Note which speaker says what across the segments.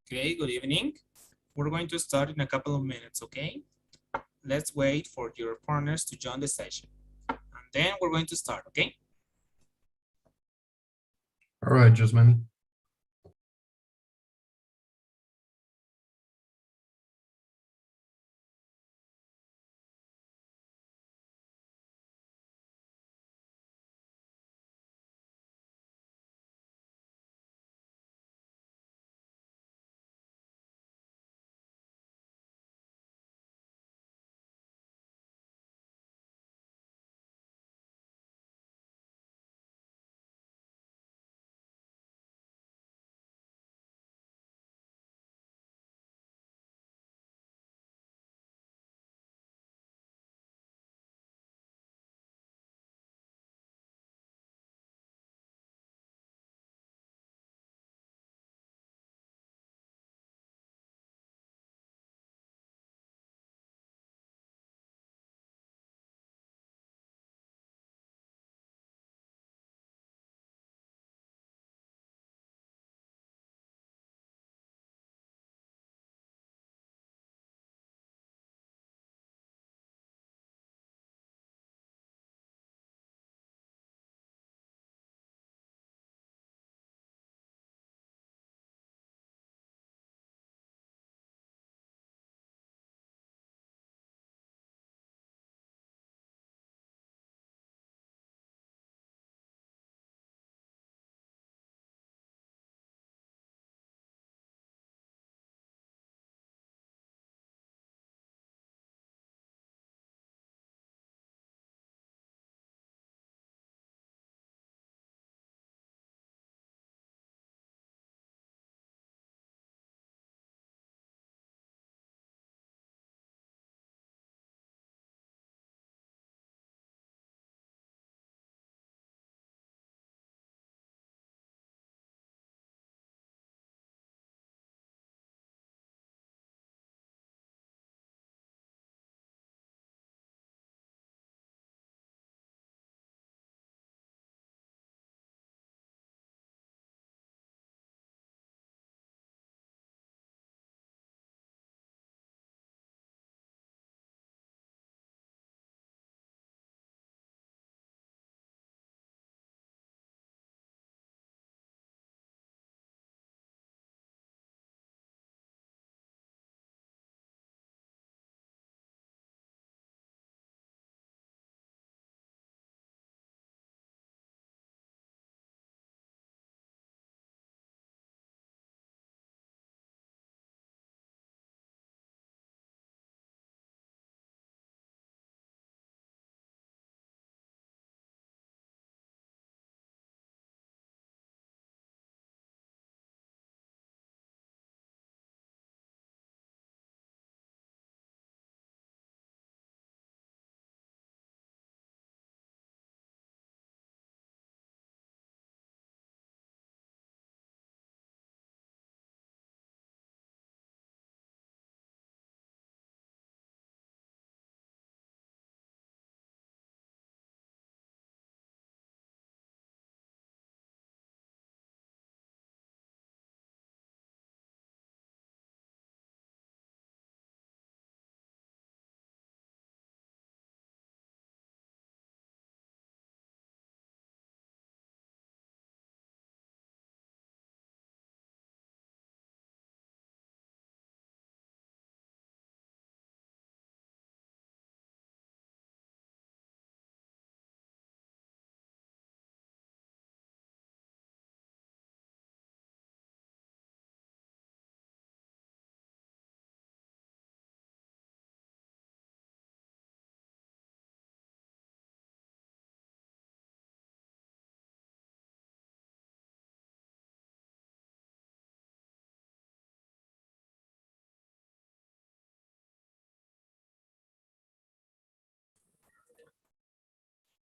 Speaker 1: Okay, good evening. We're going to start in a couple of minutes, okay? Let's wait for your partners to join the session. And then we're going to start, okay?
Speaker 2: All right, Jasmine.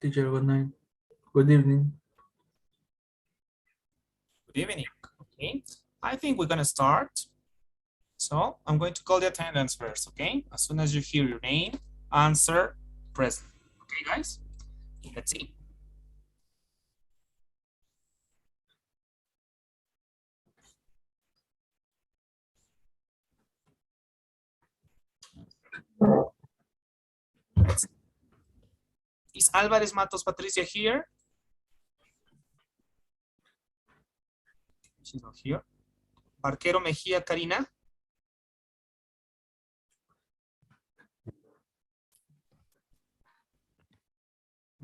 Speaker 3: Teacher, good night. Good evening.
Speaker 1: Good evening, okay? I think we're gonna start. So I'm going to call the attendance first, okay? As soon as you hear your name, answer present. Okay, guys? Let's see. Is Álvarez Matos Patricia here? She's not here. Barquero Mejía Karina?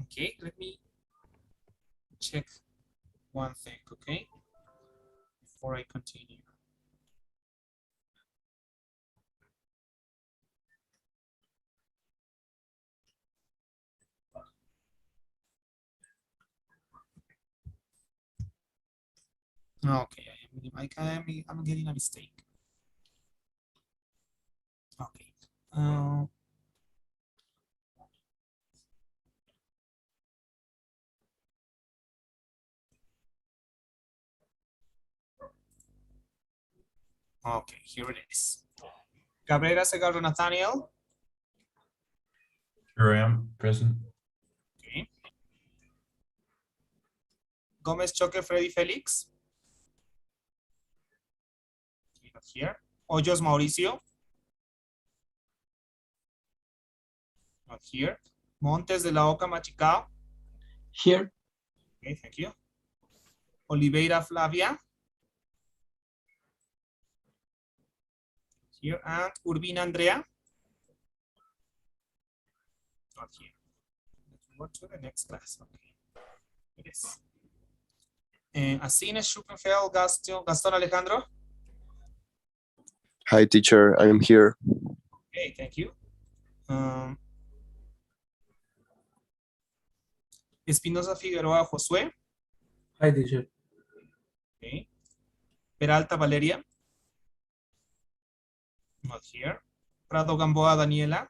Speaker 1: Okay, let me check one thing, okay? Before I continue. Okay, I'm getting a mistake. Okay. Okay, here it is. Cabrera Segarra Nathaniel.
Speaker 2: Here I am, present.
Speaker 1: Okay. Gomez Choque Freddy Felix. Okay, not here. Hoyos Mauricio. Not here. Montes de la Oca Machicao.
Speaker 4: Here.
Speaker 1: Okay, thank you. Oliveira Flavia. Here. And Urbina Andrea. Not here. Let's go to the next class. Okay. It is. Asine Schuppenfeld Gaston Alejandro.
Speaker 5: Hi, teacher. I'm here.
Speaker 1: Okay, thank you. Espinosa Figueroa Josué.
Speaker 3: Hi, teacher.
Speaker 1: Okay. Peralta Valeria. Not here. Prado Gamboa Daniela.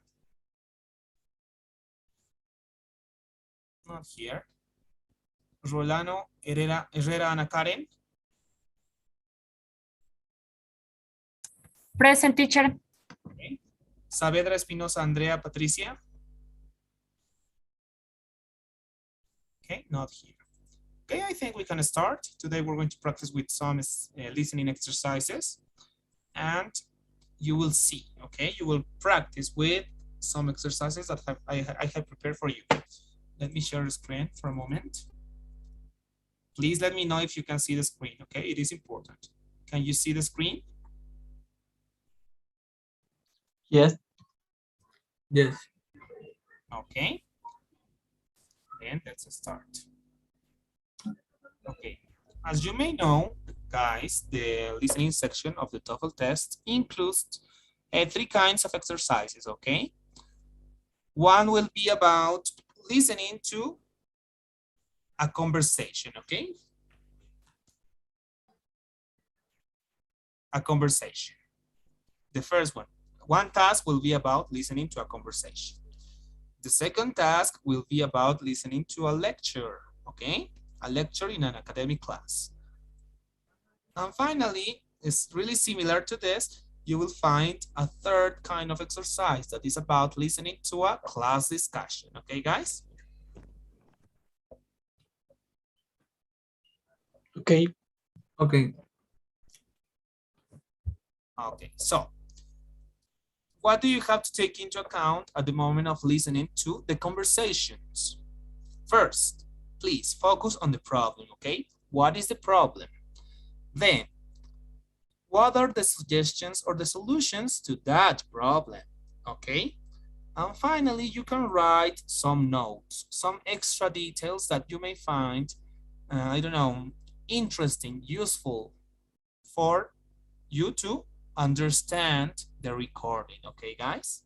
Speaker 1: Not here. Rolano Herrera Ana Karen.
Speaker 6: Present, teacher.
Speaker 1: Okay. Saavedra Espinosa Andrea Patricia. Okay, not here. Okay, I think we can start. Today we're going to practice with some listening exercises. And you will see, okay? You will practice with some exercises that I have prepared for you. Let me share the screen for a moment. Please let me know if you can see the screen, okay? It is important. Can you see the screen?
Speaker 4: Yes.
Speaker 3: Yes.
Speaker 1: Okay. Then let's start. Okay. As you may know, guys, the listening section of the TOEFL test includes 3 kinds of exercises, okay? One will be about listening to a conversation, okay? A conversation. The first one task will be about listening to a conversation. The second task will be about listening to a lecture, okay? A lecture in an academic class. And finally, it's really similar to this, you will find a third kind of exercise that is about listening to a class discussion, okay, guys?
Speaker 4: Okay.
Speaker 3: Okay.
Speaker 1: Okay, so what do you have to take into account at the moment of listening to the conversations? First, please focus on the problem, okay? What is the problem? Then, what are the suggestions or the solutions to that problem, okay? And finally, you can write some notes, some extra details that you may find, I don't know, interesting, useful for you to understand the recording, okay, guys?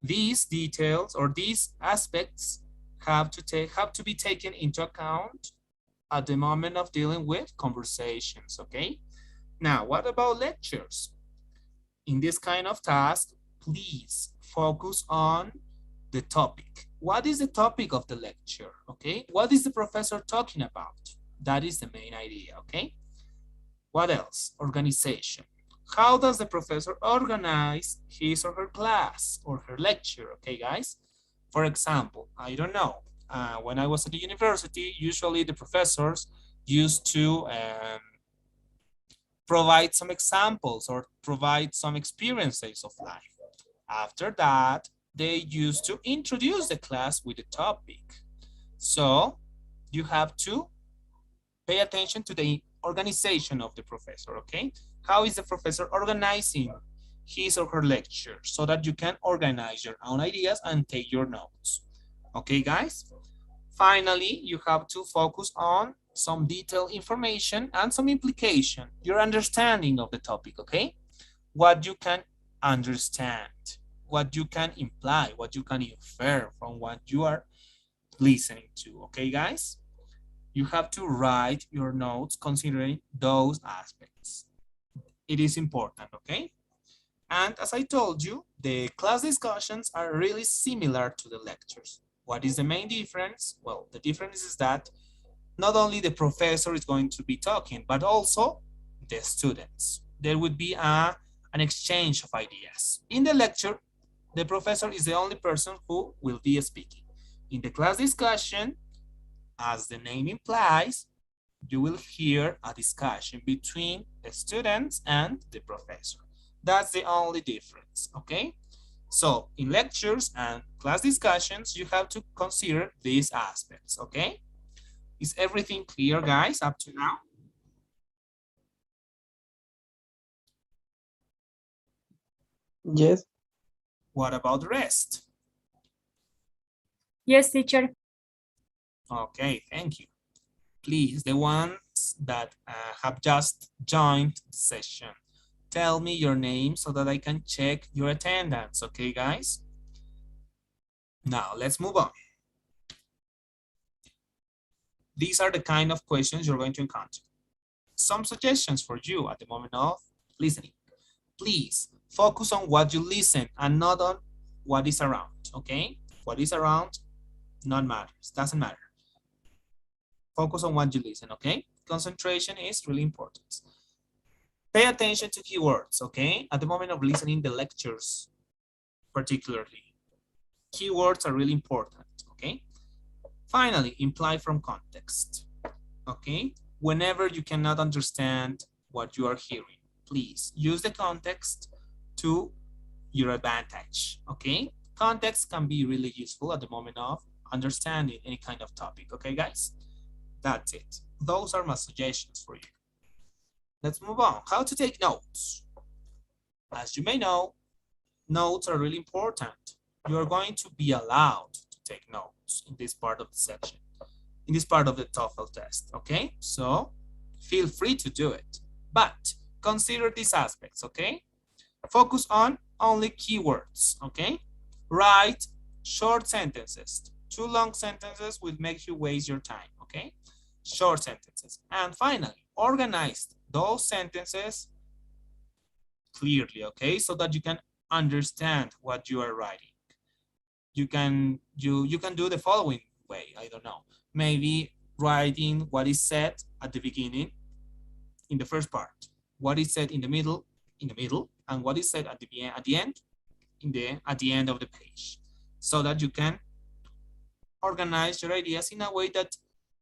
Speaker 1: These details or these aspects have to be taken into account at the moment of dealing with conversations, okay? Now, what about lectures? In this kind of task, please focus on the topic. What is the topic of the lecture, okay? What is the professor talking about? That is the main idea, okay? What else? Organization. How does the professor organize his or her class or her lecture, okay, guys? For example, I don't know, when I was at the university, usually the professors used to provide some examples or provide some experiences of life. After that, they used to introduce the class with the topic. So you have to pay attention to the organization of the professor, okay? How is the professor organizing his or her lecture so that you can organize your own ideas and take your notes. Okay, guys? Finally, you have to focus on some detailed information and some implication, your understanding of the topic, okay? What you can understand, what you can imply, what you can infer from what you are listening to, okay, guys? You have to write your notes considering those aspects. It is important, okay? And as I told you, the class discussions are really similar to the lectures. What is the main difference? Well, the difference is that not only the professor is going to be talking, but also the students. There would be an exchange of ideas. In the lecture, the professor is the only person who will be speaking. In the class discussion, as the name implies, you will hear a discussion between the students and the professor. That's the only difference, okay? So in lectures and class discussions, you have to consider these aspects, okay? Is everything clear, guys, up to now?
Speaker 4: Yes.
Speaker 1: What about the rest?
Speaker 5: Yes, teacher.
Speaker 1: Okay, thank you. Please, the ones that have just joined the session, tell me your name so that I can check your attendance, okay, guys? Now, let's move on. These are the kind of questions you're going to encounter. Some suggestions for you at the moment of listening. Please focus on what you listen and not on what is around, okay? What is around, not matters, doesn't matter. Focus on what you listen, okay? Concentration is really important. Pay attention to keywords, okay? At the moment of listening the lectures, particularly. Keywords are really important, okay? Finally, imply from context, okay? Whenever you cannot understand what you are hearing, please use the context to your advantage, okay? Context can be really useful at the moment of understanding any kind of topic, okay, guys? That's it. Those are my suggestions for you. Let's move on. How to take notes. As you may know, notes are really important. You're going to be allowed to take notes in this part of the section, in this part of the TOEFL test, okay? So feel free to do it, but consider these aspects, okay? Focus on only keywords, okay? Write short sentences. Too long sentences will make you waste your time, okay? Short sentences. And finally, organize those sentences clearly, okay? So that you can understand what you are writing. You can do the following way, I don't know. Maybe writing what is said at the beginning in the first part, what is said in the middle, and what is said at the end, at the end of the page, so that you can organize your ideas in a way that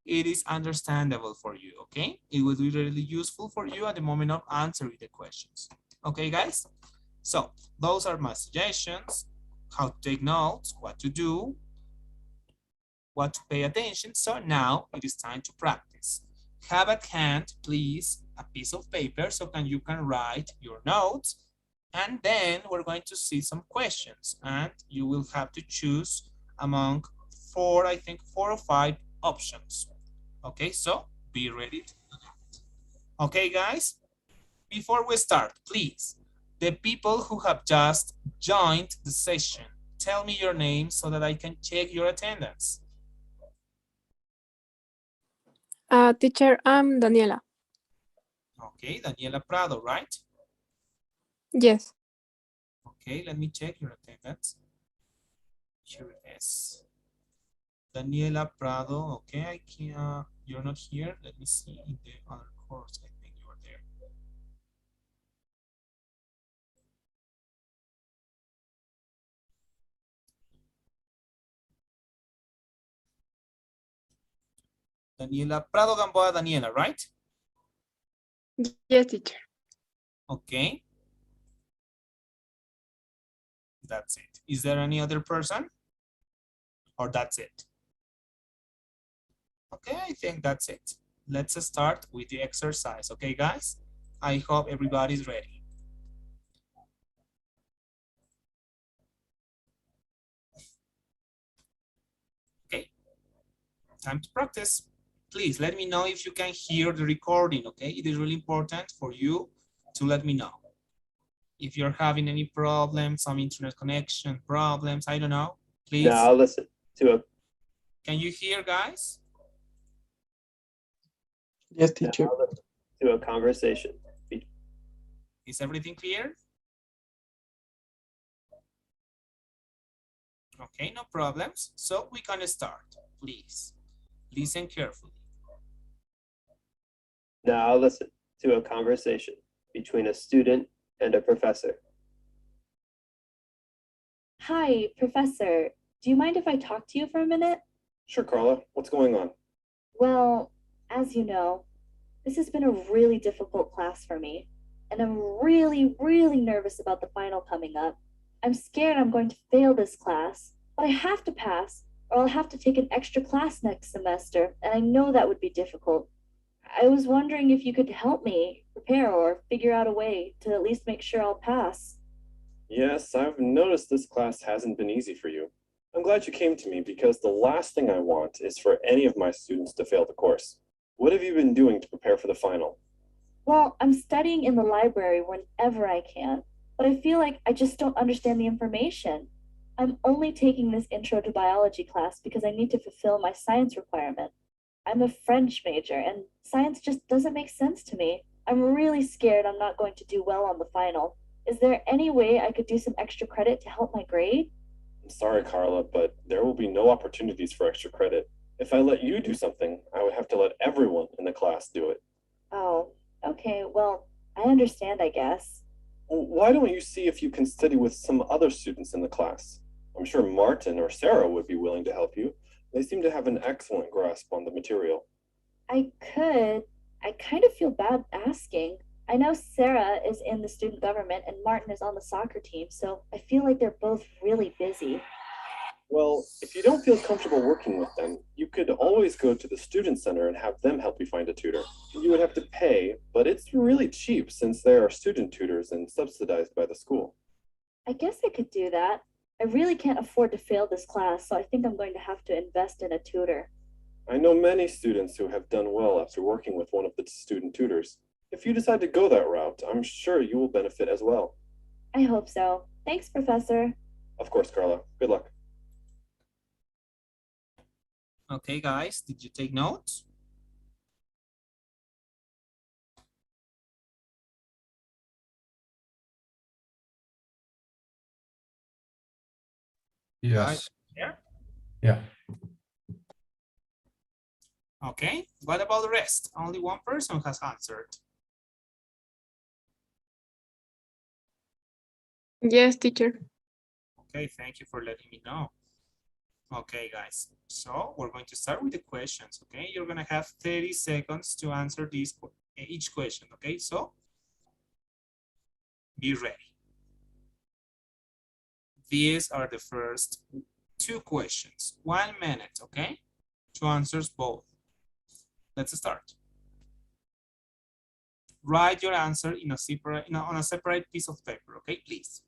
Speaker 1: it is understandable for you, okay? It will be really useful for you at the moment of answering the questions. Okay, guys? So those are my suggestions, how to take notes, what to do, what to pay attention. So now it is time to practice. Have at hand, please, a piece of paper so you can write your notes. And then we're going to see some questions and you will have to choose among four or five options. Okay, so be ready to do that. Okay, guys, before we start, please, the people who have just joined the session, tell me your name so that I can check your attendance.
Speaker 6: Teacher, I'm Daniela.
Speaker 1: Okay, Daniela Prado, right?
Speaker 6: Yes.
Speaker 1: Okay, let me check your attendance. Here it is. Daniela Prado, okay, I can't, you're not here. Let me see in the other course, I think you are there. Daniela Prado Gamboa, Daniela, right?
Speaker 6: Yes, teacher.
Speaker 1: Okay. that's it. Is there any other person? Or that's it? Okay, I think that's it. Let's start with the exercise, okay, guys? I hope everybody's ready. Okay, time to practice. Please let me know if you can hear the recording, okay? It is really important for you to let me know. If you're having any problems, some internet connection problems, I don't know, please.
Speaker 5: Now listen to a
Speaker 1: Can you hear, guys?
Speaker 4: Yes, teacher.
Speaker 5: now listen to a conversation.
Speaker 1: Is everything clear? Okay, no problems. So we can start, please. Listen carefully.
Speaker 5: Now listen to a conversation between a student and a professor.
Speaker 7: Hi, Professor. Do you mind if I talk to you for a minute?
Speaker 8: Sure, Carla. What's going on?
Speaker 7: Well, as you know, this has been a really difficult class for me, and I'm really nervous about the final coming up. I'm scared I'm going to fail this class, but I have to pass, or I'll have to take an extra class next semester, and I know that would be difficult. I was wondering if you could help me prepare or figure out a way to at least make sure I'll pass.
Speaker 8: Yes, I've noticed this class hasn't been easy for you. I'm glad you came to me because the last thing I want is for any of my students to fail the course. What have you been doing to prepare for the final?
Speaker 7: Well, I'm studying in the library whenever I can, but I feel like I just don't understand the information. I'm only taking this intro to biology class because I need to fulfill my science requirement. I'm a French major, and science just doesn't make sense to me. I'm really scared I'm not going to do well on the final. Is there any way I could do some extra credit to help my grade?
Speaker 8: I'm sorry, Carla, but there will be no opportunities for extra credit. If I let you do something, I would have to let everyone in the class do it.
Speaker 7: Oh, okay, well, I understand, I guess.
Speaker 8: Well, why don't you see if you can study with some other students in the class? I'm sure Martin or Sarah would be willing to help you. They seem to have an excellent grasp on the material.
Speaker 7: I could. I kind of feel bad asking. I know Sarah is in the student government and Martin is on the soccer team, so I feel like they're both really busy.
Speaker 8: Well, if you don't feel comfortable working with them, you could always go to the student center and have them help you find a tutor. You would have to pay, but it's really cheap since they are student tutors and subsidized by the school.
Speaker 7: I guess I could do that. I really can't afford to fail this class, so I think I'm going to have to invest in a tutor.
Speaker 8: I know many students who have done well after working with one of the student tutors. If you decide to go that route, I'm sure you will benefit as well.
Speaker 7: I hope so. Thanks, Professor.
Speaker 8: Of course, Carla. Good luck.
Speaker 1: Okay, guys, did you take notes?
Speaker 2: Yes.
Speaker 1: Yeah.
Speaker 2: Yeah.
Speaker 1: Okay, what about the rest? Only one person has answered.
Speaker 6: Yes, teacher.
Speaker 1: Okay, thank you for letting me know. Okay, guys, so we're going to start with the questions, okay? You're gonna have 30 seconds to answer each question, okay? So be ready. These are the first two questions. 1 minute, okay? To answer both. Let's start. Write your answer in a separate, on a separate piece of paper, okay, please.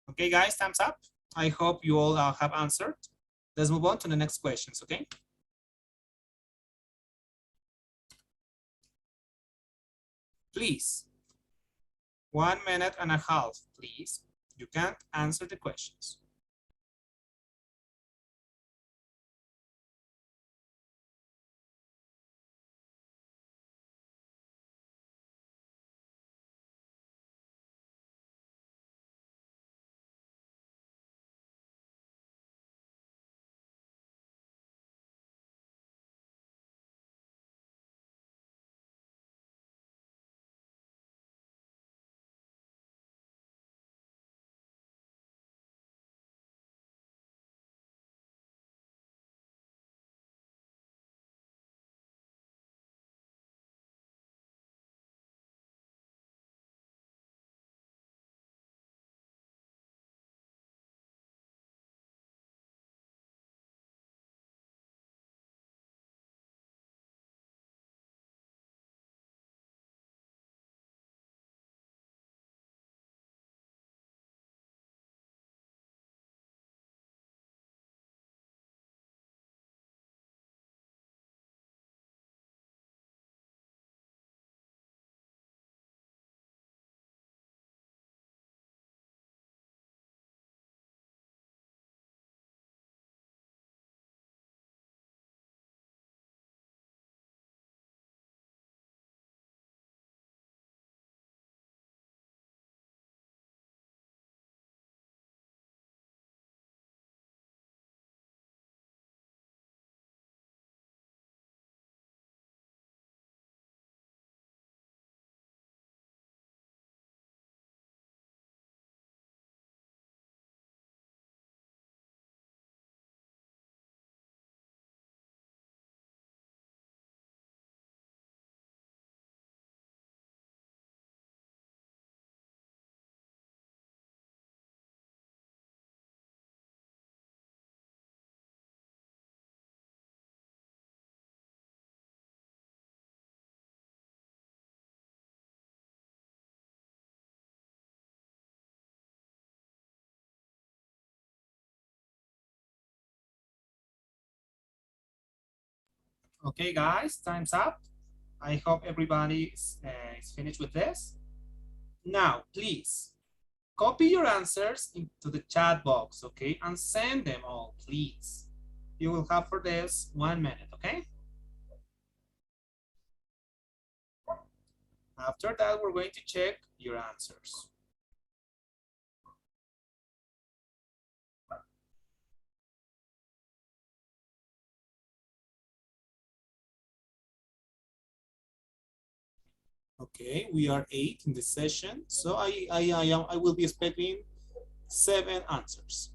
Speaker 1: Okay, guys, thumbs up. I hope you all have answered. Let's move on to the next questions, okay? Please, 1.5 minutes, please. You can't answer the questions. Okay, guys, time's up. I hope everybody is finished with this. Now, please, copy your answers into the chat box, okay? And send them all, please. You will have for this 1 minute, okay? After that, we're going to check your answers. Okay, we are 8 in this session, so I will be expecting 7 answers.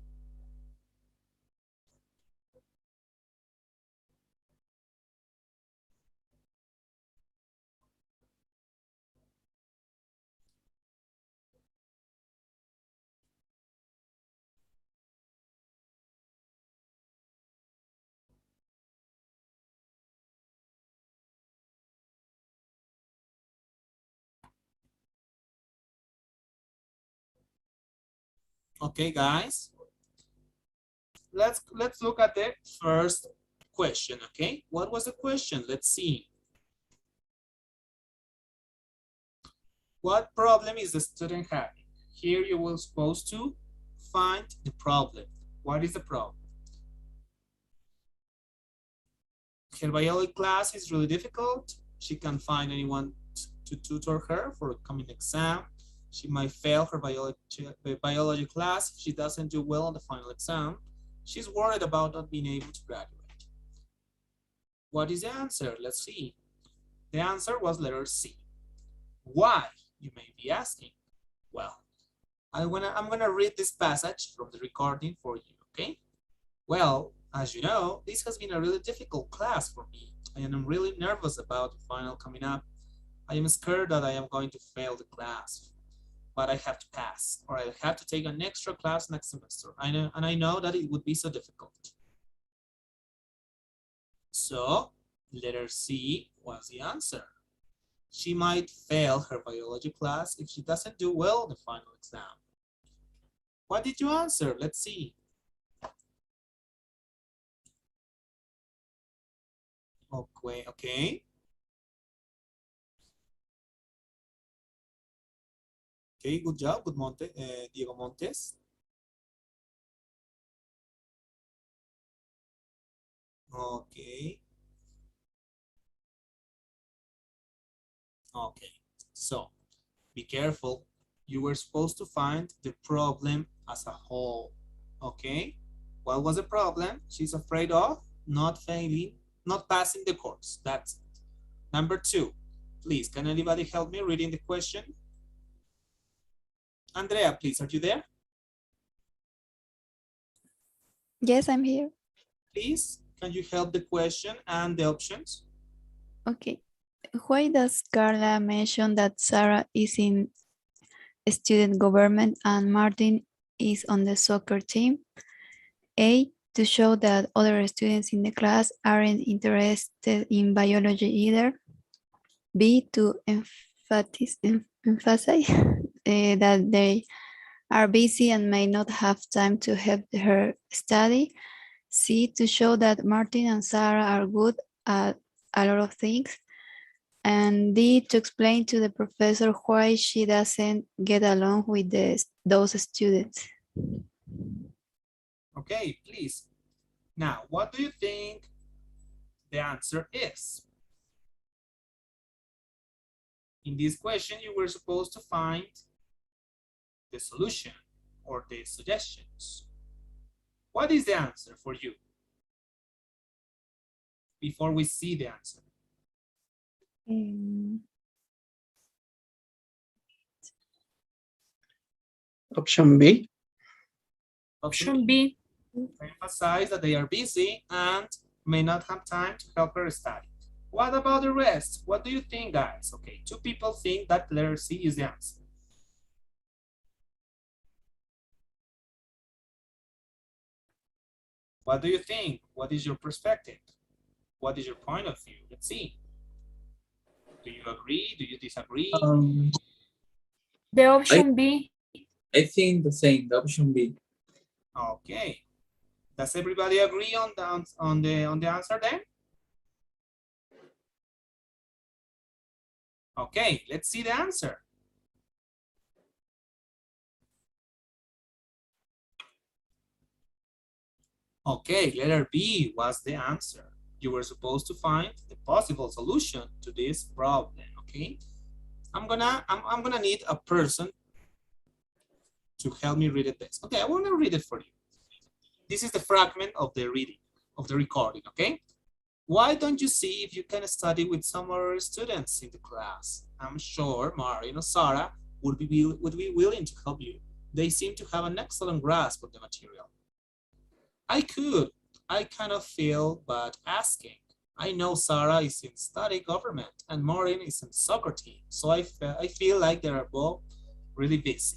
Speaker 1: Okay, guys, let's look at the first question. Okay, what was the question? Let's see. What problem is the student having? Here you will supposed to find the problem. What is the problem? Her biology class is really difficult. She can't find anyone to tutor her for a coming exam. She might fail her biology class if she doesn't do well on the final exam. She's worried about not being able to graduate. What is the answer? Let's see. The answer was letter C. Why, you may be asking? Well, I'm gonna read this passage from the recording for you, okay? Well, as you know, this has been a really difficult class for me. I am really nervous about the final coming up. I am scared that I am going to fail the class, but I have to pass, or I have to take an extra class next semester. And I know that it would be so difficult. So, letter C was the answer. She might fail her biology class if she doesn't do well in the final exam. What did you answer? Let's see. Okay, okay. Okay, good job, good Monte, Diego Montes. Okay. Okay, so be careful. You were supposed to find the problem as a whole. Okay, what was the problem? She's afraid of not failing, not passing the course. That's it. Number two, please, can anybody help me reading the question? Andrea, please, are you there?
Speaker 6: Yes, I'm here.
Speaker 1: Please, can you help the question and the options?
Speaker 9: Okay. Why does Carla mention that Sarah is in student government and Martin is on the soccer team? A, to show that other students in the class aren't interested in biology either. B, to emphasize that they are busy and may not have time to help her study. C, to show that Martin and Sarah are good at a lot of things. And D, to explain to the professor why she doesn't get along with those students.
Speaker 1: Okay, please. Now, what do you think the answer is? In this question, you were supposed to find the solution or the suggestions. What is the answer for you? Before we see the answer.
Speaker 4: Option B.
Speaker 1: Option B. Emphasize that they are busy and may not have time to help her study. What about the rest? What do you think, guys? Okay, two people think that letter C is the answer. What do you think? What is your perspective? What is your point of view? Let's see. Do you agree? Do you disagree?
Speaker 10: The option B.
Speaker 3: I think the same, the option B.
Speaker 1: Okay. Does everybody agree on the answer then? Okay, let's see the answer. Okay, letter B was the answer. You were supposed to find the possible solution to this problem, okay? I'm gonna need a person to help me read it best. Okay, I wanna read it for you. This is the fragment of the reading, of the recording, okay? Why don't you see if you can study with some other students in the class? I'm sure Marian or Sarah would be willing to help you. They seem to have an excellent grasp of the material. I could. I kind of feel bad asking. I know Sarah is in study government and Maureen is in soccer team, so I feel like they are both really busy.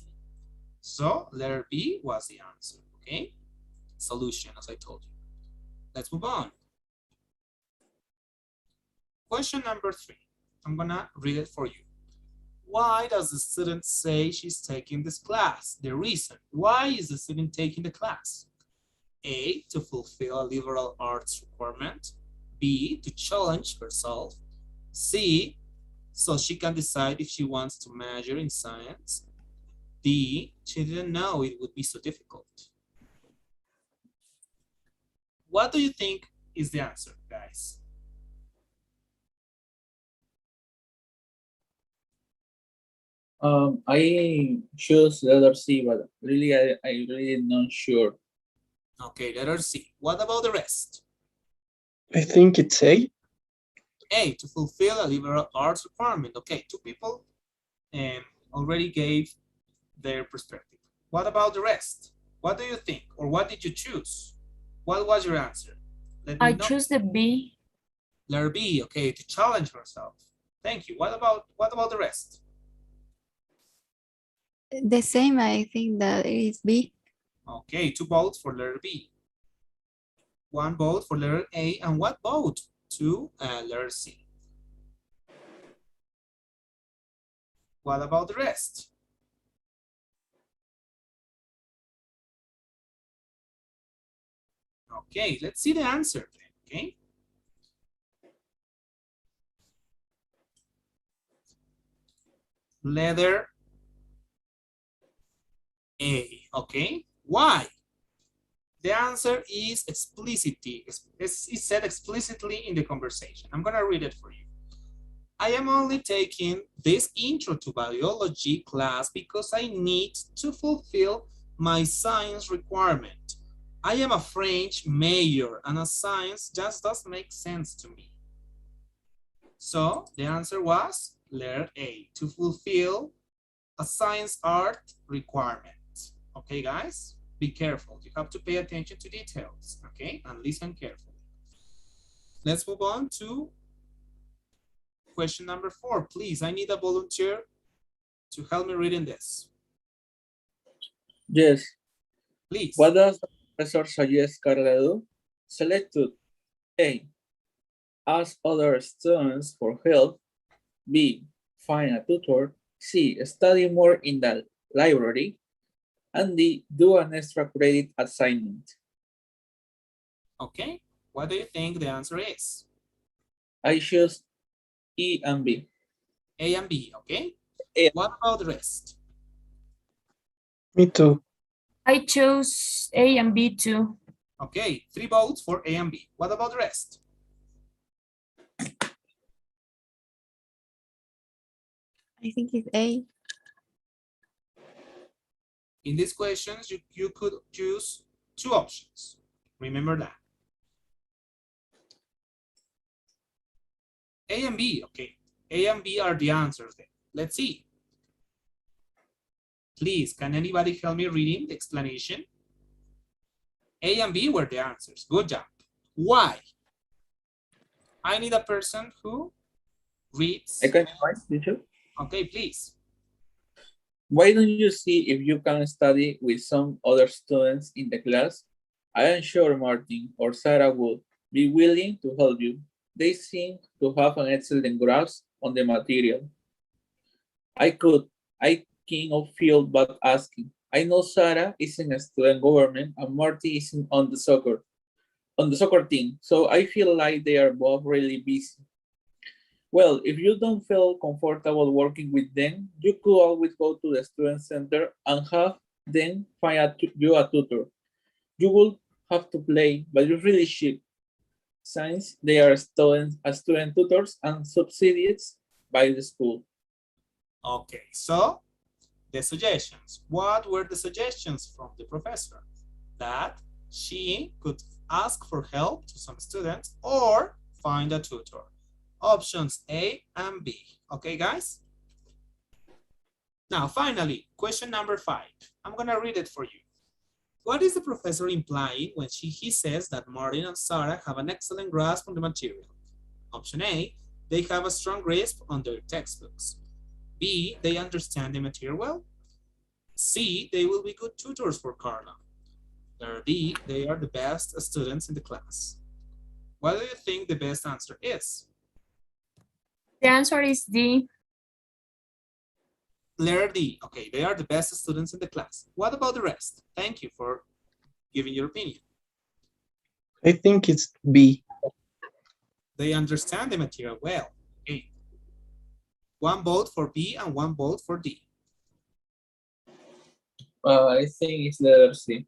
Speaker 1: So letter B was the answer, okay? Solution, as I told you. Let's move on. Question number 3. I'm gonna read it for you. Why does the student say she's taking this class? The reason. Why is the student taking the class? A, to fulfill a liberal arts requirement. B, to challenge herself. C, so she can decide if she wants to major in science. D, she didn't know it would be so difficult. What do you think is the answer, guys?
Speaker 3: I choose letter C, but really, I really not sure.
Speaker 1: Okay, letter C. What about the rest?
Speaker 4: I think it's A.
Speaker 1: A, to fulfill a liberal arts requirement. Okay, two people already gave their perspective. What about the rest? What do you think? Or what did you choose? What was your answer? Let me
Speaker 10: I
Speaker 1: know.
Speaker 10: choose the B.
Speaker 1: Letter B, okay, to challenge herself. Thank you. What about the rest?
Speaker 9: The same, I think that it is B.
Speaker 1: Okay, 2 votes for letter B. 1 vote for letter A, and what vote to letter C? What about the rest? Okay, let's see the answer then, okay? Letter A, okay? Why? The answer is explicitly. It's said explicitly in the conversation. I'm gonna read it for you. I am only taking this intro to biology class because I need to fulfill my science requirement. I am a French major and a science just doesn't make sense to me. So the answer was letter A, to fulfill a science art requirement. Okay, guys, be careful. You have to pay attention to details, okay, and listen carefully. Let's move on to question number 4. Please, I need a volunteer to help me reading this.
Speaker 3: Yes.
Speaker 1: Please.
Speaker 3: What does the professor suggest Carla do? Selected A. Ask other students for help. B. Find a tutor. C. Study more in the library. And D. Do an extra credit assignment.
Speaker 1: Okay, what do you think the answer is?
Speaker 3: I choose E and B.
Speaker 1: A and B, okay?
Speaker 3: A.
Speaker 1: What about the rest?
Speaker 4: Me too.
Speaker 10: I chose A and B too.
Speaker 1: Okay, 3 votes for A and B. What about the rest?
Speaker 9: I think it's A.
Speaker 1: In these questions, you could choose 2 options. Remember that. A and B, okay. A and B are the answers then. Let's see. Please, can anybody help me reading the explanation? A and B were the answers. Good job. Why? I need a person who reads.
Speaker 3: I can try, teacher.
Speaker 1: Okay, please.
Speaker 3: Why don't you see if you can study with some other students in the class? I am sure Martin or Sarah would be willing to help you. They seem to have an excellent grasp on the material. I can't feel but asking. I know Sarah is in a student government and Martin is on the soccer team, so I feel like they are both really busy. Well, if you don't feel comfortable working with them, you could always go to the student center and have them find you a tutor. You will have to play, but it's really cheap, since they are student tutors and subsidized by the school.
Speaker 1: Okay, so the suggestions. What were the suggestions from the professor? That she could ask for help to some students or find a tutor. Options A and B. Okay, guys? Now, finally, question number 5. I'm going to read it for you. What is the professor implying when he says that Martin and Sarah have an excellent grasp on the material? Option A, they have a strong grasp on their textbooks. B, they understand the material well. C, they will be good tutors for Carla. Or D, they are the best students in the class. What do you think the best answer is?
Speaker 10: The answer is D.
Speaker 1: Letter D. Okay, they are the best students in the class. What about the rest? Thank you for giving your opinion.
Speaker 4: I think it's B.
Speaker 1: They understand the material well. Okay. 1 vote for B and 1 vote for D.
Speaker 3: I think it's letter C.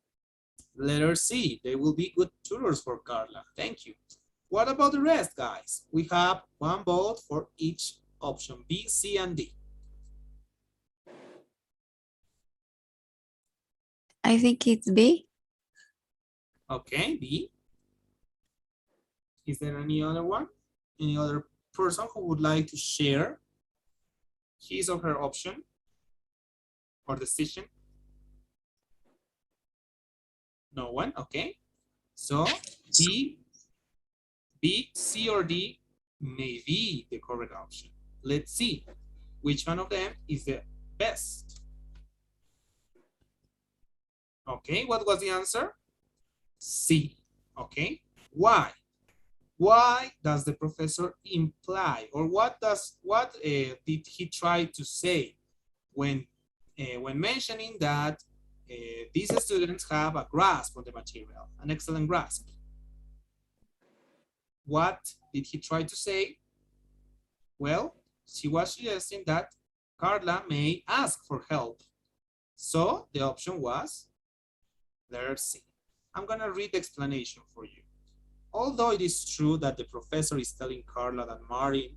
Speaker 1: Letter C. They will be good tutors for Carla. Thank you. What about the rest, guys? We have 1 vote for each option, B, C, and D.
Speaker 9: I think it's B.
Speaker 1: Okay, B. Is there any other one? Any other person who would like to share his or her option or decision? No one, okay. So B, C, or D may be the correct option. Let's see which one of them is the best. Okay, what was the answer? C, okay. Why? Why does the professor imply, or what did he try to say when mentioning that these students have a grasp on the material, an excellent grasp? what did he try to say? Well, she was suggesting that Carla may ask for help. So the option was letter C. I'm gonna read the explanation for you. Although it is true that the professor is telling Carla that Martin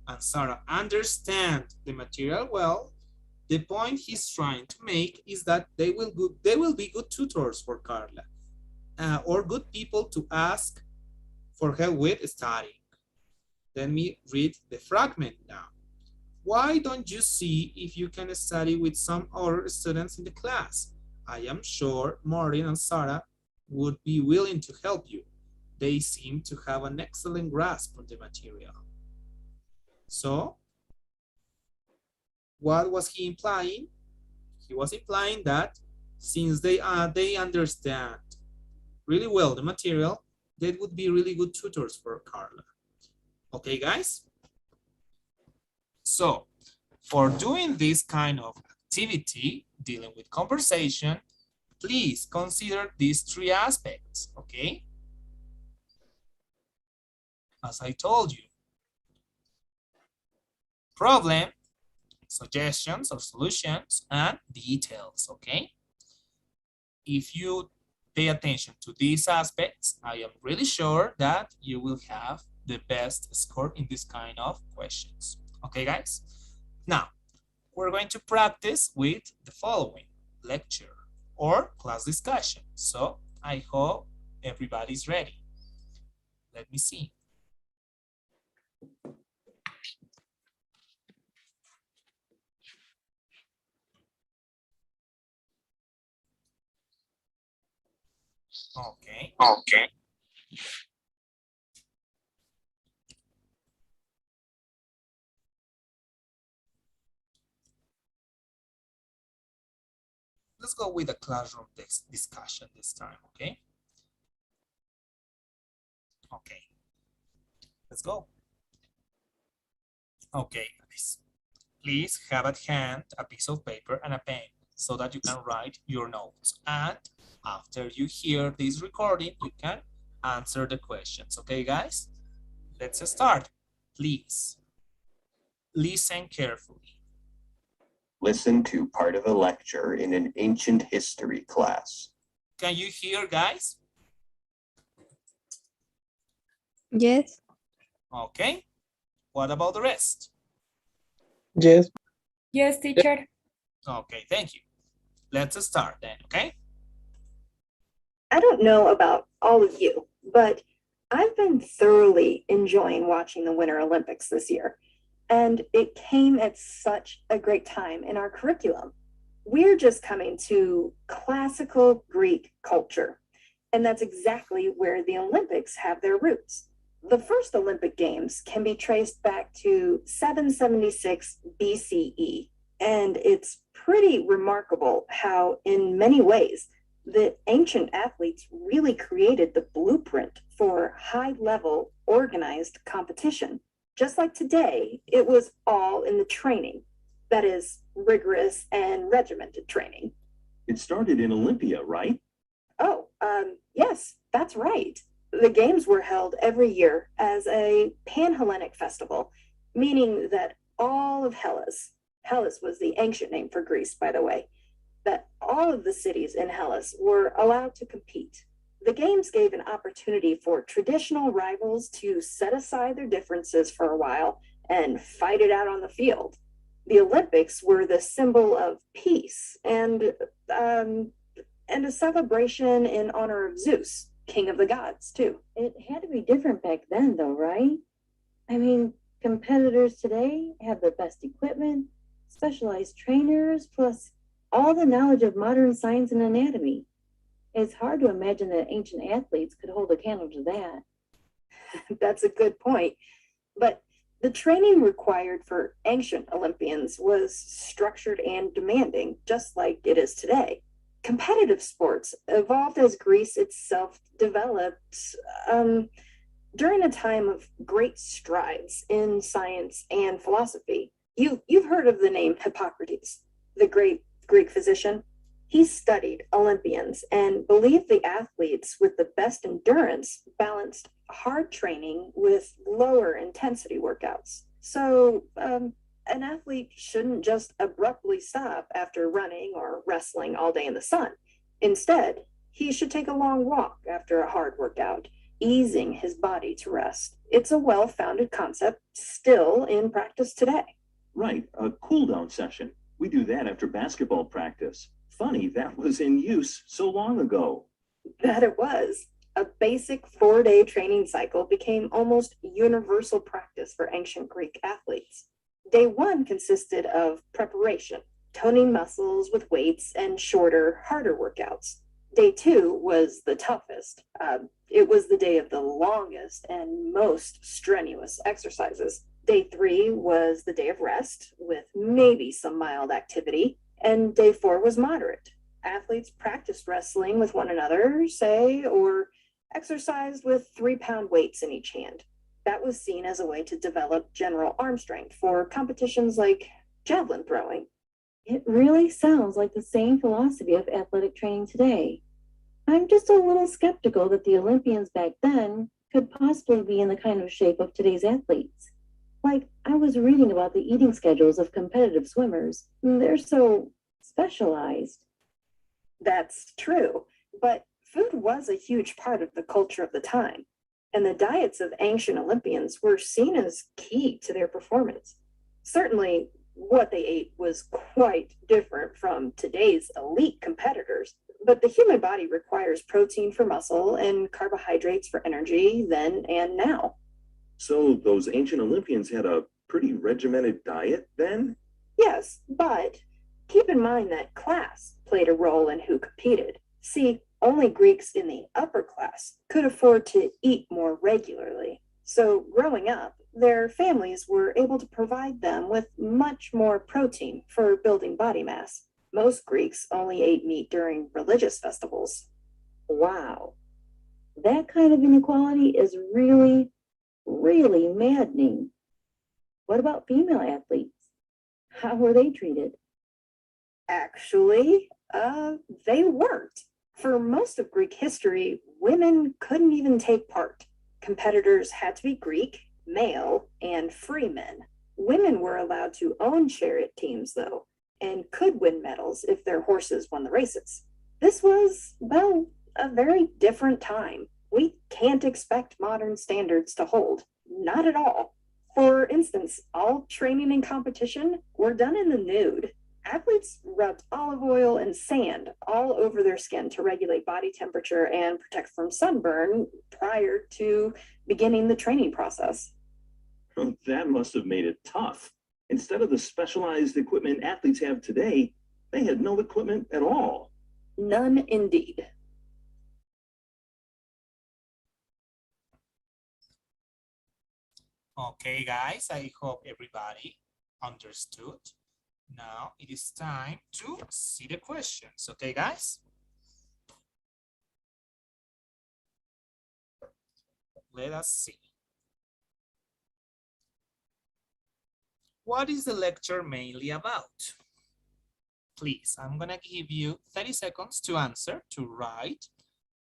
Speaker 1: and Sarah understand the material well, the point he's trying to make is that they will be good tutors for Carla, or good people to ask for help with studying. Let me read the fragment now. Why don't you see if you can study with some other students in the class? I am sure Martin and Sarah would be willing to help you. They seem to have an excellent grasp on the material. So, what was he implying? He was implying that since they understand really well the material, they would be really good tutors for Carla. Okay, guys? So, for doing this kind of activity, dealing with conversation, please consider these three aspects, okay? As I told you, problem, suggestions or solutions, and details, okay? If you pay attention to these aspects, I am really sure that you will have the best score in this kind of questions. Okay, guys? Now, we're going to practice with the following lecture or class discussion. So I hope everybody's ready. Let me see. Okay. Let's go with the classroom discussion this time, okay? Okay. Let's go. Okay, guys. Please have at hand a piece of paper and a pen so that you can write your notes. And after you hear this recording, you can answer the questions. Okay, guys? Let's start. Please listen carefully.
Speaker 11: Listen to part of a lecture in an ancient history class.
Speaker 1: Can you hear, guys?
Speaker 9: Yes.
Speaker 1: Okay. What about the rest?
Speaker 4: Yes.
Speaker 10: Yes, teacher.
Speaker 1: Okay, thank you. Let's start then, okay?
Speaker 12: I don't know about all of you, but I've been thoroughly enjoying watching the Winter Olympics this year. And it came at such a great time in our curriculum. We're just coming to classical Greek culture. And that's exactly where the Olympics have their roots. The first Olympic Games can be traced back to 776 BCE. And it's pretty remarkable how, in many ways, the ancient athletes really created the blueprint for high-level organized competition. Just like today, it was all in the training, that is, rigorous and regimented training.
Speaker 11: It started in Olympia, right?
Speaker 12: Oh, yes, that's right. The games were held every year as a Pan-Hellenic festival, meaning that all of Hellas was the ancient name for Greece, by the way, that all of the cities in Hellas were allowed to compete. The games gave an opportunity for traditional rivals to set aside their differences for a while and fight it out on the field. The Olympics were the symbol of peace and a celebration in honor of Zeus, king of the gods, too. It had to be different back then, though, right? I mean, competitors today have the best equipment, specialized trainers, plus all the knowledge of modern science and anatomy. It's hard to imagine that ancient athletes could hold a candle to that. That's a good point. But the training required for ancient Olympians was structured and demanding, just like it is today. Competitive sports evolved as Greece itself developed during a time of great strides in science and philosophy. You've heard of the name Hippocrates, the great Greek physician? He studied Olympians and believed the athletes with the best endurance balanced hard training with lower intensity workouts. So, an athlete shouldn't just abruptly stop after running or wrestling all day in the sun. Instead, he should take a long walk after a hard workout, easing his body to rest. It's a well-founded concept still in practice today.
Speaker 13: Right, a cool down session. We do that after basketball practice. Funny, that was in use so long ago.
Speaker 12: That it was. A basic 4-day training cycle became almost universal practice for ancient Greek athletes. Day 1 consisted of preparation, toning muscles with weights and shorter, harder workouts. Day 2 was the toughest. It was the day of the longest and most strenuous exercises. Day 3 was the day of rest, with maybe some mild activity, and day 4 was moderate. Athletes practiced wrestling with one another, say, or exercised with 3-pound weights in each hand. That was seen as a way to develop general arm strength for competitions like javelin throwing.
Speaker 7: It really sounds like the same philosophy of athletic training today. I'm just a little skeptical that the Olympians back then could possibly be in the kind of shape of today's athletes. Like, I was reading about the eating schedules of competitive swimmers. They're so specialized.
Speaker 12: That's true, but food was a huge part of the culture of the time, and the diets of ancient Olympians were seen as key to their performance. Certainly, what they ate was quite different from today's elite competitors, but the human body requires protein for muscle and carbohydrates for energy then and now.
Speaker 13: So those ancient Olympians had a pretty regimented diet then?
Speaker 12: Yes, but keep in mind that class played a role in who competed. See, only Greeks in the upper class could afford to eat more regularly. So growing up, their families were able to provide them with much more protein for building body mass. Most Greeks only ate meat during religious festivals.
Speaker 7: Wow. That kind of inequality is really maddening. What about female athletes? How were they treated?
Speaker 12: Actually, they weren't. For most of Greek history, women couldn't even take part. Competitors had to be Greek, male, and free men. Women were allowed to own chariot teams, though, and could win medals if their horses won the races. This was, well, a very different time. We can't expect modern standards to hold. Not at all. For instance, all training and competition were done in the nude. Athletes rubbed olive oil and sand all over their skin to regulate body temperature and protect from sunburn prior to beginning the training process.
Speaker 13: That must have made it tough. Instead of the specialized equipment athletes have today, they had no equipment at all.
Speaker 12: None indeed.
Speaker 1: Okay, guys, I hope everybody understood. Now it is time to see the questions. Okay, guys? Let us see. What is the lecture mainly about? Please, I'm gonna give you 30 seconds to answer, to write,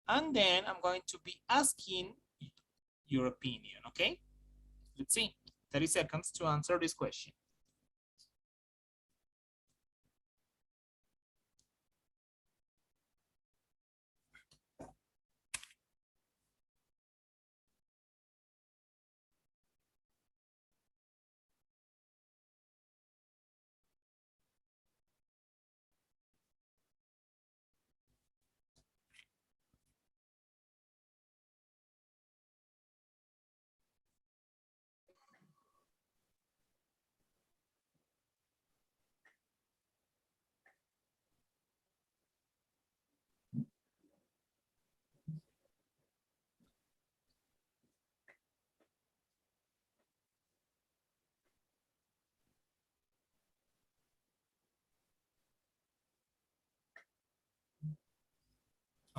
Speaker 1: and then I'm going to be asking your opinion, okay? Let's see, 30 seconds to answer this question.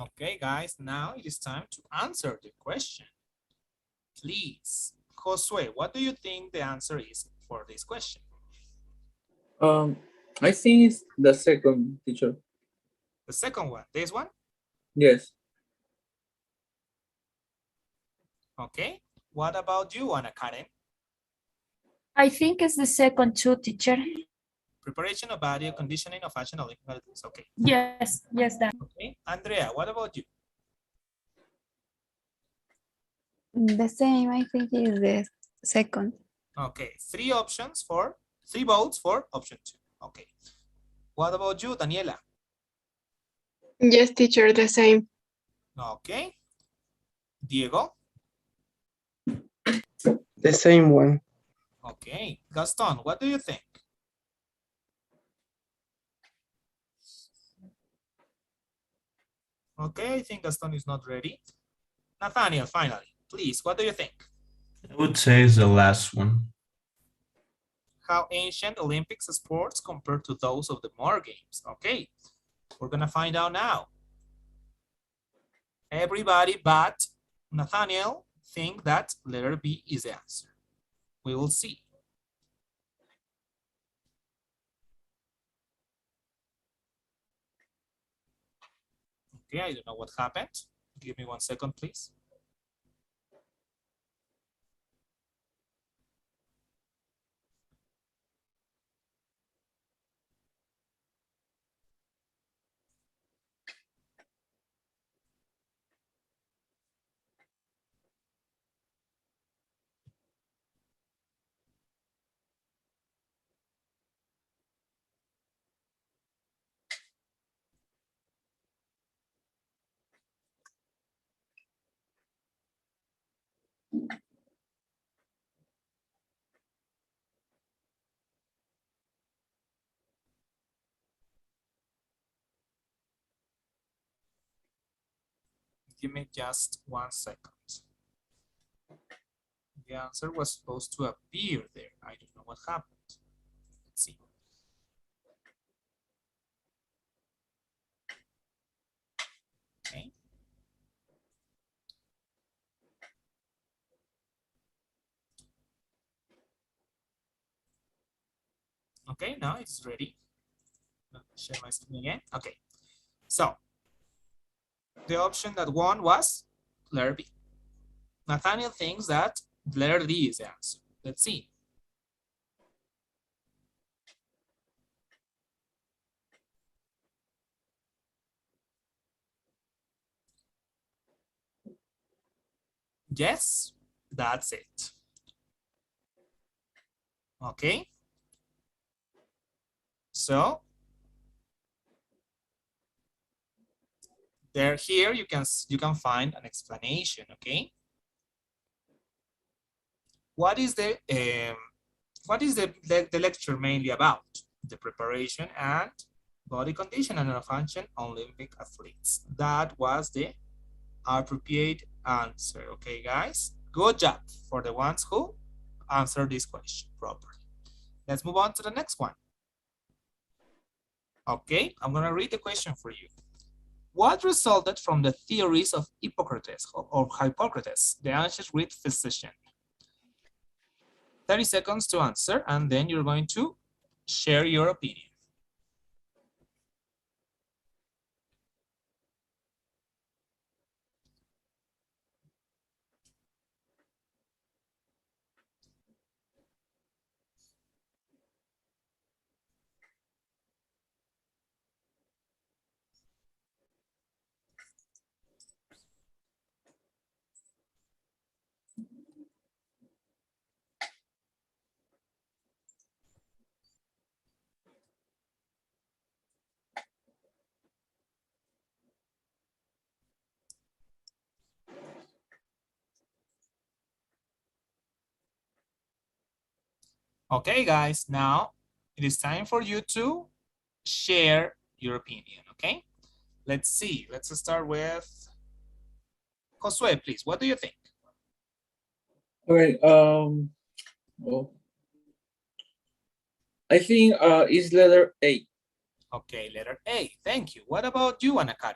Speaker 1: Okay, guys, now it is time to answer the question. Please, Josue, what do you think the answer is for this question?
Speaker 3: I think it's the second, teacher.
Speaker 1: The second one, this one?
Speaker 3: Yes.
Speaker 1: Okay. What about you, Ana Karen?
Speaker 10: I think it's the second too, teacher.
Speaker 1: Preparation of body, conditioning of action, Olympic abilities. Okay.
Speaker 10: Yes, yes, that.
Speaker 1: Okay. Andrea, what about you?
Speaker 9: The same, I think, is the second.
Speaker 1: Okay. Three votes for option 2. Okay. What about you, Daniela?
Speaker 4: Yes, teacher, the same.
Speaker 1: Okay. Diego?
Speaker 4: The same one.
Speaker 1: Okay. Gaston, what do you think? Okay, I think Gaston is not ready. Nathaniel, finally, please, what do you think?
Speaker 2: I would say it's the last one.
Speaker 1: How ancient Olympics sports compare to those of the more games? Okay, we're gonna find out now. Everybody but Nathaniel think that letter B is the answer. We will see. Okay, I don't know what happened. Give me 1 second, please. Give me just 1 second. The answer was supposed to appear there. I don't know what happened. Let's see. Okay. Okay, now it's ready. Let me share my screen again. Okay, so the option that won was letter B. Nathaniel thinks that letter D is the answer. Let's see. Yes, that's it. Okay. So there, here you can find an explanation. Okay. What is the lecture mainly about? The preparation and body condition and function Olympic athletes. That was the appropriate answer. Okay, guys, good job for the ones who answered this question properly. Let's move on to the next one. Okay, I'm gonna read the question for you. What resulted from the theories of Hippocrates or Hippocrates, the ancient Greek physician? 30 seconds to answer, and then you're going to share your opinion. Okay, guys, now it is time for you to share your opinion, okay? Let's see, let's start with Josue, please. What do you think?
Speaker 3: Okay, well, I think it's letter A.
Speaker 1: Okay, letter A, thank you. What about you, Ana Karen?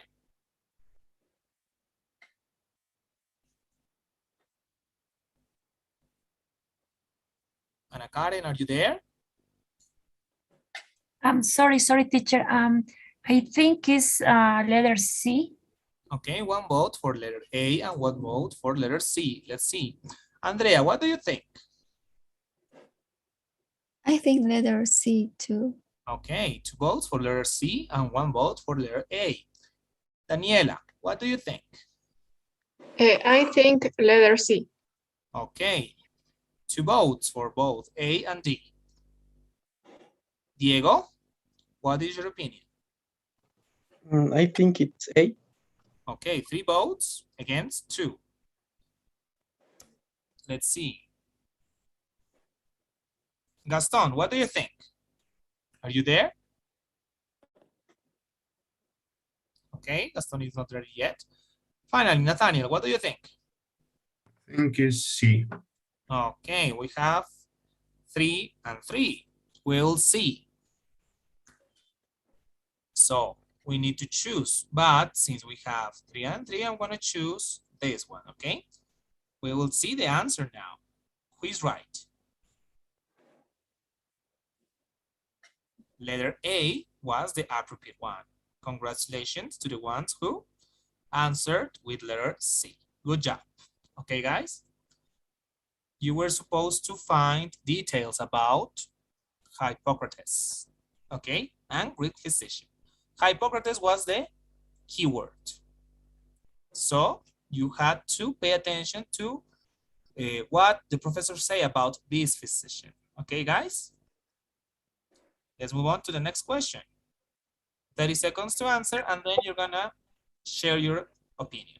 Speaker 1: Ana Karen, are you there?
Speaker 10: I'm sorry, teacher. I think it's letter C.
Speaker 1: Okay, one vote for letter A and one vote for letter C. Let's see. Andrea, what do you think?
Speaker 9: I think letter C too.
Speaker 1: Okay, 2 votes for letter C and 1 vote for letter A. Daniela, what do you think?
Speaker 4: I think letter C.
Speaker 1: Okay, 2 votes for both A and D. Diego, what is your opinion?
Speaker 4: I think it's A.
Speaker 1: Okay, 3 votes against 2. Let's see. Gaston, what do you think? Are you there? Okay, Gaston is not ready yet. Finally, Nathaniel, what do you think?
Speaker 2: I think it's C.
Speaker 1: Okay, we have 3 and 3. We'll see. So we need to choose, but since we have 3 and 3, I'm gonna choose this one, okay? We will see the answer now. Who is right? Letter A was the appropriate one. Congratulations to the ones who answered with letter C. Good job. Okay, guys? You were supposed to find details about Hippocrates, okay? And Greek physician. Hippocrates was the keyword. So you had to pay attention to what the professor say about this physician. Okay, guys? Let's move on to the next question. 30 seconds to answer, and then you're gonna share your opinion.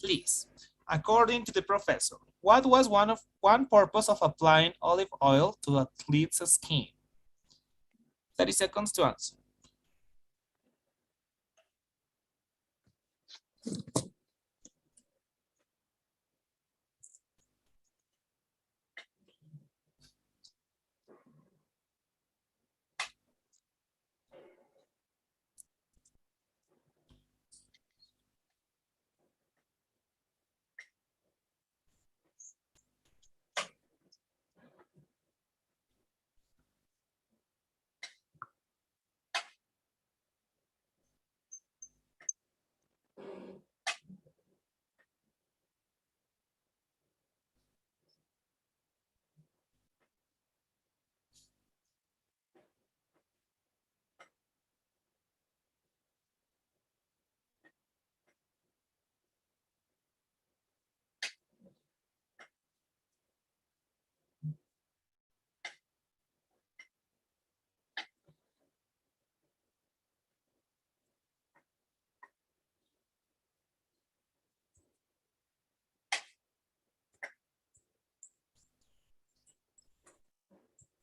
Speaker 1: Please, according to the professor, what was one purpose of applying olive oil to athlete's skin? 30 seconds to answer.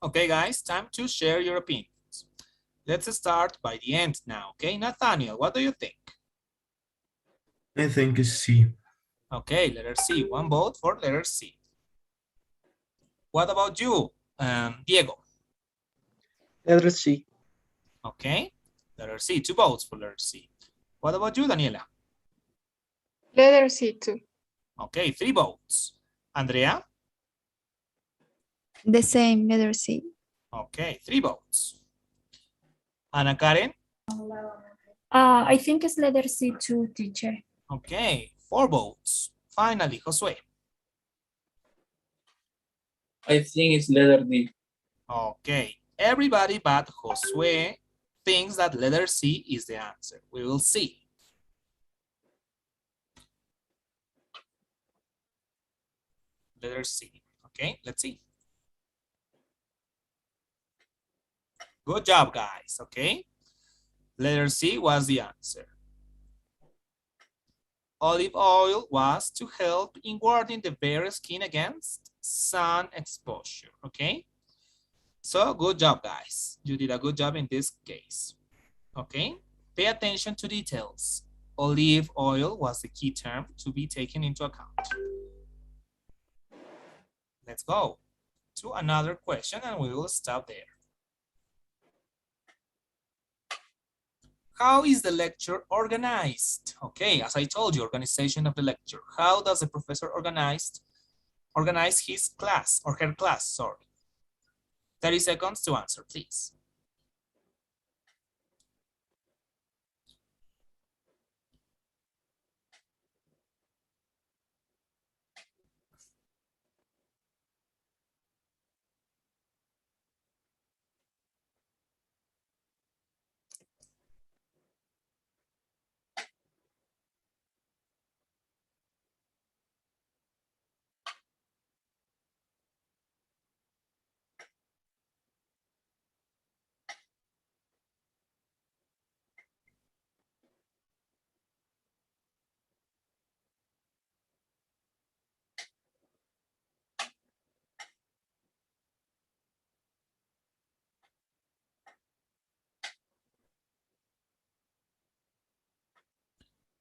Speaker 1: Okay, guys, time to share your opinions. Let's start by the end now, okay? Nathaniel, what do you think?
Speaker 2: I think it's C.
Speaker 1: Okay, letter C, one vote for letter C. What about you, Diego?
Speaker 4: Letter C.
Speaker 1: Okay, letter C, 2 votes for letter C. What about you, Daniela?
Speaker 4: Letter C too.
Speaker 1: Okay, 3 votes. Andrea?
Speaker 9: The same, letter C.
Speaker 1: Okay, 3 votes. Ana Karen?
Speaker 10: I think it's letter C too, teacher.
Speaker 1: Okay, 4 votes. Finally, Josue.
Speaker 3: I think it's letter D.
Speaker 1: Okay, everybody but Josue thinks that letter C is the answer. We will see. Letter C. Okay, let's see. Good job, guys. Okay, letter C was the answer. Olive oil was to help in guarding the bare skin against sun exposure. Okay, so good job, guys. You did a good job in this case. Okay, pay attention to details. Olive oil was the key term to be taken into account. Let's go to another question and we will stop there. How is the lecture organized? Okay, as I told you, organization of the lecture. How does the professor organize his class or her class, sorry. 30 seconds to answer, please.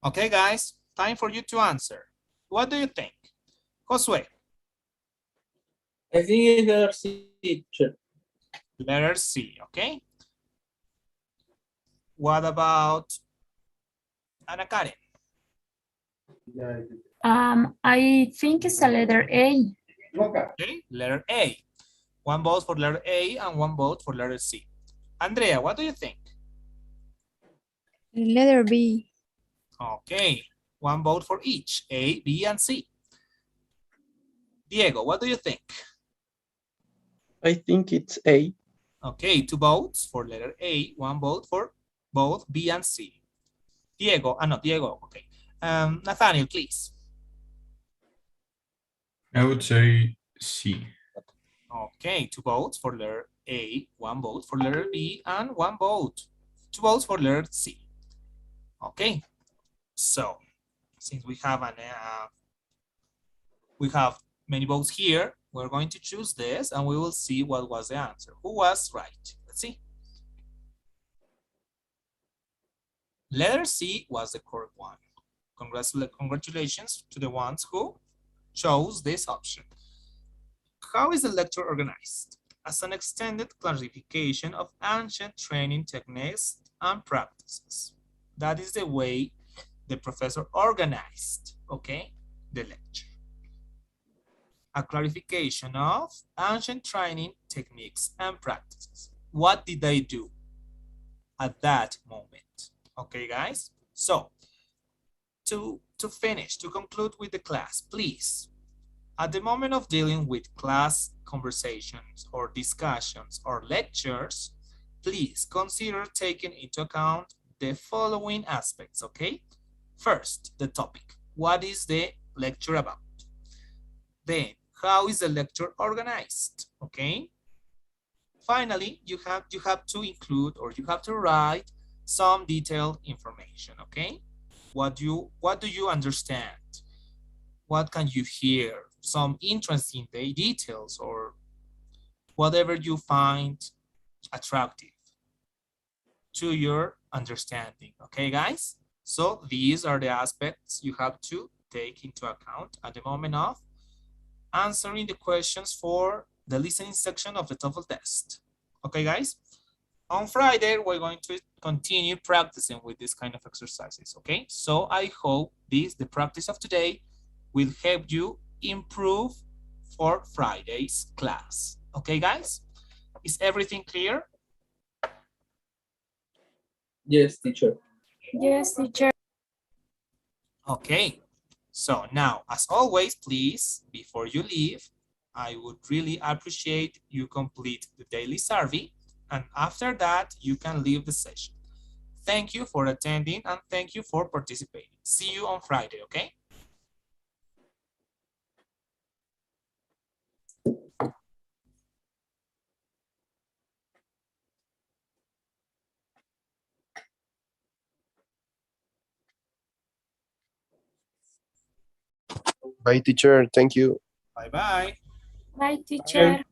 Speaker 1: Okay, guys, time for you to answer. What do you think? Josue.
Speaker 3: I think it's letter C, teacher.
Speaker 1: Letter C, okay? What about Ana Karen?
Speaker 10: I think it's a letter A.
Speaker 1: Okay, letter A. One vote for letter A and one vote for letter C. Andrea, what do you think?
Speaker 9: Letter B.
Speaker 1: Okay, one vote for each, A, B, and C. Diego, what do you think?
Speaker 4: I think it's A.
Speaker 1: Okay, 2 votes for letter A, 1 vote for both B and C. Diego, no, Diego, okay. Nathaniel, please.
Speaker 2: I would say C.
Speaker 1: Okay, 2 votes for letter A, 1 vote for letter B, and 1 vote. 2 votes for letter C. Okay, so since we have many votes here, we're going to choose this and we will see what was the answer. Who was right? Let's see. Letter C was the correct one. Congratulations to the ones who chose this option. How is the lecture organized? As an extended clarification of ancient training techniques and practices. That is the way the professor organized, okay, the lecture. A clarification of ancient training techniques and practices. What did they do at that moment? Okay, guys? So, to finish, to conclude with the class, please, at the moment of dealing with class conversations or discussions or lectures, please consider taking into account the following aspects, okay? First, the topic. What is the lecture about? Then, how is the lecture organized, okay? Finally, you have to include or you have to write some detailed information, okay? What do you understand? What can you hear? Some interesting details or whatever you find attractive to your understanding, okay, guys? So these are the aspects you have to take into account at the moment of answering the questions for the listening section of the TOEFL test. Okay, guys? On Friday, we're going to continue practicing with this kind of exercises, okay? So I hope the practice of today will help you improve for Friday's class. Okay, guys? Is everything clear?
Speaker 3: Yes, teacher.
Speaker 10: Yes, teacher.
Speaker 1: Okay. So now, as always, please, before you leave, I would really appreciate you complete the daily survey. And after that, you can leave the session. Thank you for attending and thank you for participating. See you on Friday, okay?
Speaker 14: Bye, teacher. Thank you.
Speaker 1: Bye-bye.
Speaker 10: Bye, teacher.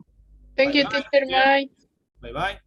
Speaker 4: Thank you,
Speaker 1: Bye-bye,
Speaker 4: teacher. Bye.
Speaker 1: Bye-bye.